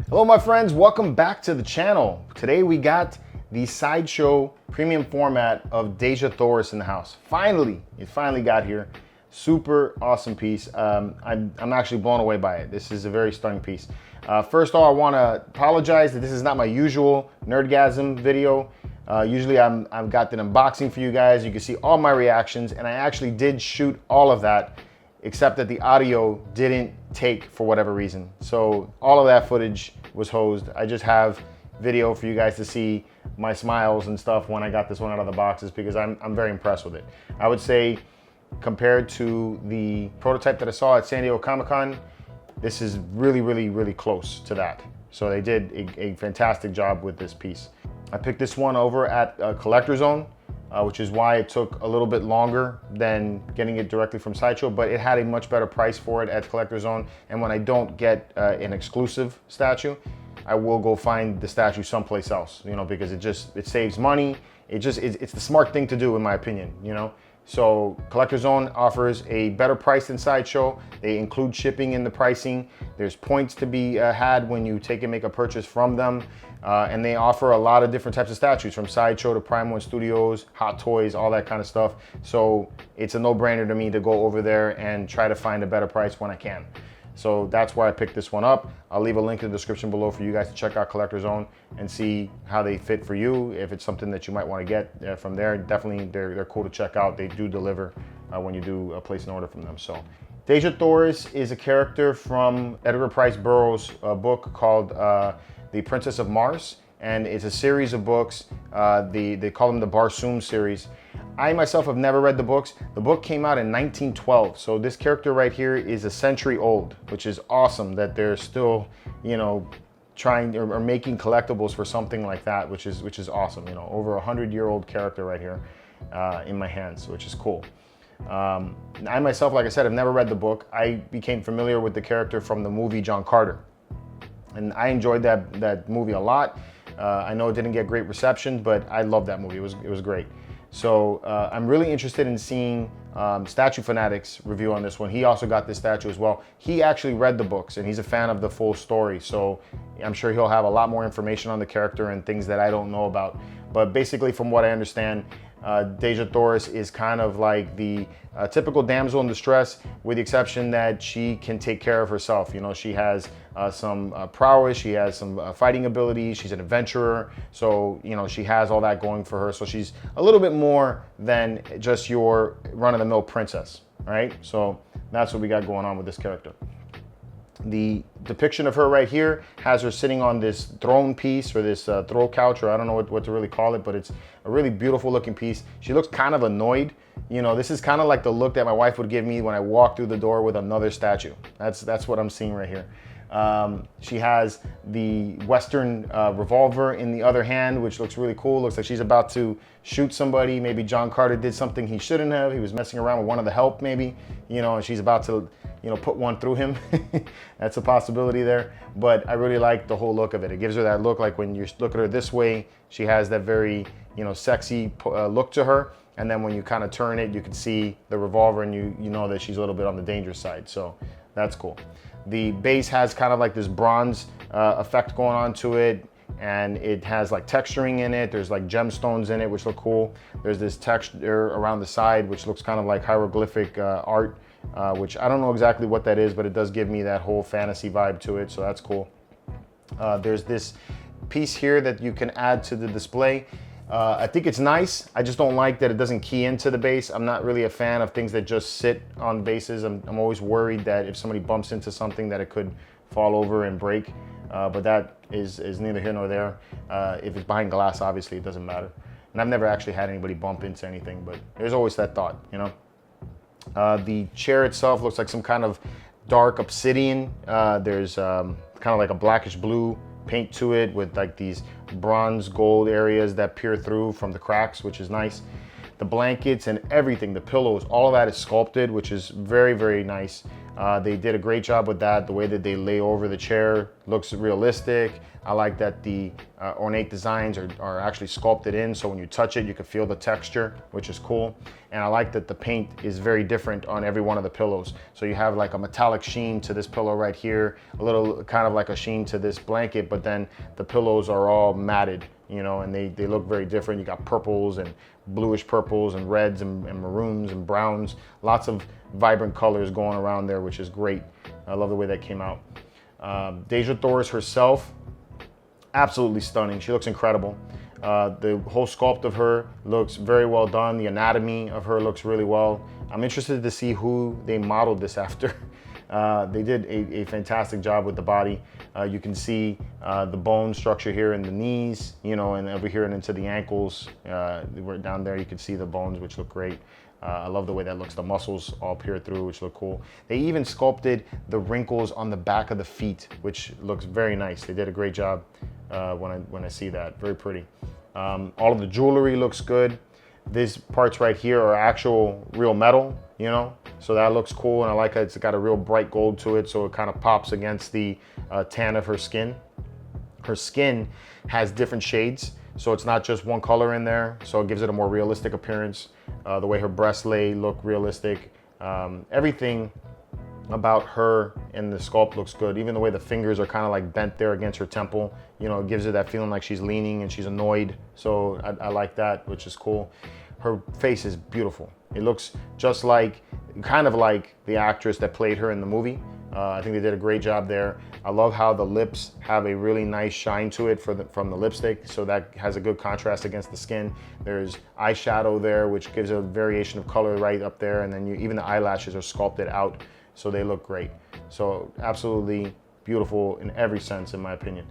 Hello my friends, welcome back to the channel. Today we got the Sideshow premium format of Dejah Thoris in the house. Finally, it finally got here. Super awesome piece. I'm actually blown away by it. This is a very stunning piece. First of all, I want to apologize that this is not my usual Nerdgasm video. Usually I've got an unboxing for you guys. You can see all my reactions, and I actually did shoot all of that, except that the audio didn't take for whatever reason. So all of that footage was hosed. I just have video for you guys to see my smiles and stuff when I got this one out of the boxes, because I'm very impressed with it. I would say compared to the prototype that I saw at San Diego Comic-Con, this is really close to that. So they did a fantastic job with this piece. I picked this one over at Collector Zone, which is why it took a little bit longer than getting it directly from Sideshow, but it had a much better price for it at Collector Zone. And when I don't get an exclusive statue, I will go find the statue someplace else, you know, because it saves money. It's the smart thing to do, in my opinion, you know. So Collector Zone offers a better price than Sideshow. They include shipping in the pricing. There's points to be had when you take and make a purchase from them. And they offer a lot of different types of statues, from Sideshow to Prime One Studios, Hot Toys, all that kind of stuff. So it's a no-brainer to me to go over there and try to find a better price when I can. So that's why I picked this one up. I'll leave a link in the description below for you guys to check out Collector Zone and see how they fit for you. If it's something that you might want to get from there, definitely they're cool to check out. They do deliver when you do place an order from them. So Dejah Thoris is a character from Edgar Price Burroughs' book called The Princess of Mars, and it's a series of books. They call them the Barsoom series. I myself have never read the books. The book came out in 1912, so this character right here is a century old, which is awesome that they're still, you know, trying or making collectibles for something like that, which is awesome. You know, over 100-year-old character right here in my hands, which is cool. I myself, like I said, have never read the book. I became familiar with the character from the movie John Carter, and I enjoyed that movie a lot. I know it didn't get great reception, but I loved that movie. It was great. So I'm really interested in seeing Statue Fanatic's review on this one. He also got this statue as well. He actually read the books, and he's a fan of the full story. So I'm sure he'll have a lot more information on the character and things that I don't know about. But basically, from what I understand, Dejah Thoris is kind of like the typical damsel in distress, with the exception that she can take care of herself. You know, she has some prowess, she has some fighting abilities, she's an adventurer, so, you know, she has all that going for her. So she's a little bit more than just your run-of-the-mill princess, right? So that's what we got going on with this character. The depiction of her right here has her sitting on this throne piece, or this throw couch, or I don't know what to really call it, but it's a really beautiful looking piece. She looks kind of annoyed. You know, this is kind of like the look that my wife would give me when I walk through the door with another statue. That's what I'm seeing right here. She has the Western revolver in the other hand, which looks really cool. Looks like she's about to shoot somebody. Maybe John Carter did something he shouldn't have. He was messing around with one of the help, maybe, you know, and she's about to, you know, put one through him. That's a possibility there. But I really like the whole look of it. It gives her that look like when you look at her this way, she has that very, you know, sexy look to her. And then when you kind of turn it, you can see the revolver, and you know that she's a little bit on the dangerous side. So that's cool. The base has kind of like this bronze effect going on to it, and it has like texturing in it. There's like gemstones in it, which look cool. There's this texture around the side, which looks kind of like hieroglyphic art, which I don't know exactly what that is, but it does give me that whole fantasy vibe to it, so that's cool. There's this piece here that you can add to the display. I think it's nice. I just don't like that it doesn't key into the base. I'm not really a fan of things that just sit on bases. I'm always worried that if somebody bumps into something that it could fall over and break. But that is neither here nor there. If it's behind glass, obviously it doesn't matter. And I've never actually had anybody bump into anything, but there's always that thought, you know. The chair itself looks like some kind of dark obsidian. There's kind of like a blackish blue paint to it, with like these bronze gold areas that peer through from the cracks, which is nice. The blankets and everything, the pillows, all of that is sculpted, which is very nice. They did a great job with that. The way that they lay over the chair looks realistic. I like that the ornate designs are actually sculpted in, so when you touch it, you can feel the texture, which is cool. And I like that the paint is very different on every one of the pillows. So you have like a metallic sheen to this pillow right here, a little kind of like a sheen to this blanket, but then the pillows are all matted, you know, and they look very different. You got purples and bluish purples and reds and maroons and browns, lots of vibrant colors going around there, which is great. I love the way that came out. Dejah Thoris herself, absolutely stunning. She looks incredible. The whole sculpt of her looks very well done. The anatomy of her looks really well. I'm interested to see who they modeled this after. They did a fantastic job with the body. You can see the bone structure here in the knees, you know, and over here and into the ankles. Down there you can see the bones, which look great. I love the way that looks. The muscles all peer through, which look cool. They even sculpted the wrinkles on the back of the feet, which looks very nice. They did a great job when I see that. Very pretty. All of the jewelry looks good. These parts right here are actual real metal, you know, so that looks cool. And I like that it's got a real bright gold to it, so it kind of pops against the tan of her skin. Her skin has different shades, so it's not just one color in there, so it gives it a more realistic appearance. The way her breasts lay look realistic. Everything about her in the sculpt looks good. Even the way the fingers are kind of like bent there against her temple, you know, it gives her that feeling like she's leaning and she's annoyed. So I like that, which is cool. Her face is beautiful. It looks just like, kind of like the actress that played her in the movie. I think they did a great job there. I love how the lips have a really nice shine to it from the lipstick, so that has a good contrast against the skin. There's eyeshadow there, which gives a variation of color right up there, and then even the eyelashes are sculpted out, so they look great. So absolutely beautiful in every sense, in my opinion.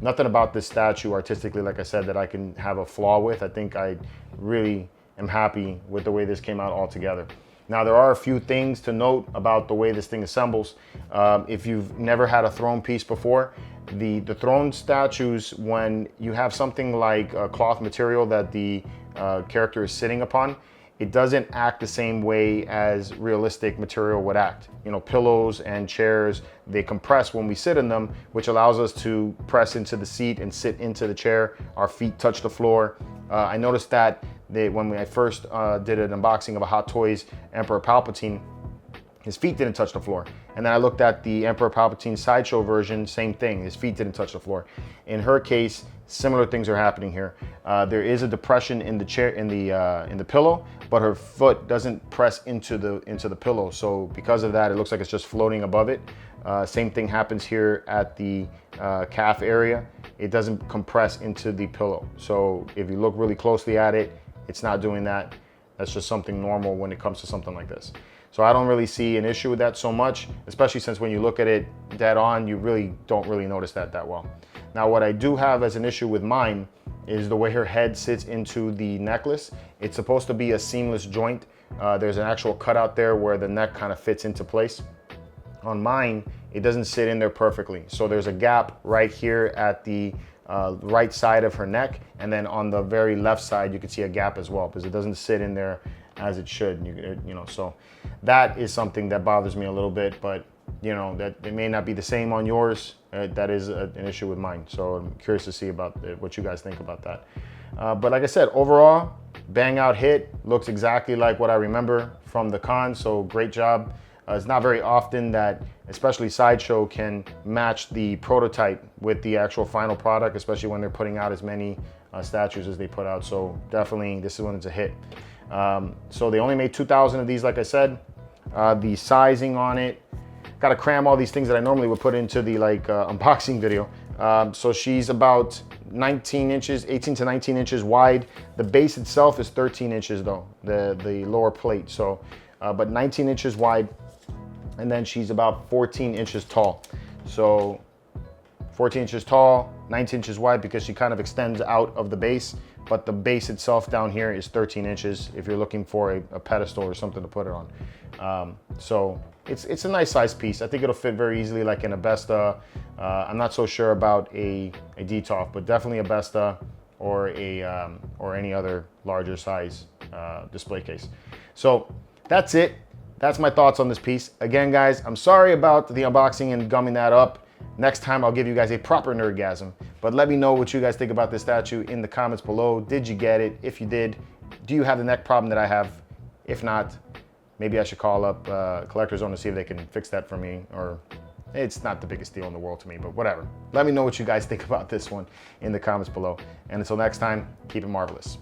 Nothing about this statue artistically, like I said, that I can have a flaw with. I think I really am happy with the way this came out altogether. Now, there are a few things to note about the way this thing assembles. If you've never had a throne piece before, the throne statues, when you have something like a cloth material that the character is sitting upon, it doesn't act the same way as realistic material would act. You know, pillows and chairs, they compress when we sit in them, which allows us to press into the seat and sit into the chair. Our feet touch the floor. I noticed that when I first did an unboxing of a Hot Toys Emperor Palpatine, his feet didn't touch the floor. And then I looked at the Emperor Palpatine Sideshow version, same thing, his feet didn't touch the floor. In her case, similar things are happening here. There is a depression in the chair, in the pillow, but her foot doesn't press into the pillow. So because of that, it looks like it's just floating above it. Same thing happens here at the calf area. It doesn't compress into the pillow. So if you look really closely at it, it's not doing that. That's just something normal when it comes to something like this. So I don't really see an issue with that so much, especially since when you look at it dead on, you really don't notice that well. Now, what I do have as an issue with mine is the way her head sits into the necklace. It's supposed to be a seamless joint. There's an actual cutout there where the neck kind of fits into place. On mine, it doesn't sit in there perfectly. So there's a gap right here at the right side of her neck, and then on the very left side you can see a gap as well, because it doesn't sit in there as it should. You know, so that is something that bothers me a little bit, but you know, that it may not be the same on yours. That is an issue with mine, so I'm curious to see about what you guys think about that. But like I said, overall, bang out hit. Looks exactly like what I remember from the con, so great job. It's not very often that, especially Sideshow, can match the prototype with the actual final product, especially when they're putting out as many statues as they put out. So definitely, this is when it's a hit. So they only made 2,000 of these, like I said. The sizing on it, got to cram all these things that I normally would put into the unboxing video. So she's about 19 inches, 18 to 19 inches wide. The base itself is 13 inches though, the lower plate. So, but 19 inches wide. And then she's about 14 inches tall. So 14 inches tall, 19 inches wide, because she kind of extends out of the base, but the base itself down here is 13 inches if you're looking for a pedestal or something to put it on. So it's a nice size piece. I think it'll fit very easily like in a Besta. I'm not so sure about a Detolf, but definitely a Besta or any other larger size display case. So that's it. that's my thoughts on this piece. Again, guys, I'm sorry about the unboxing and gumming that up. Next time I'll give you guys a proper nerdgasm. But let me know what you guys think about this statue in the comments below. Did you get it? If you did, do you have the neck problem that I have? If not, maybe I should call up Collector Zone to see if they can fix that for me. Or it's not the biggest deal in the world to me, but whatever. Let me know what you guys think about this one in the comments below. And until next time, keep it marvelous.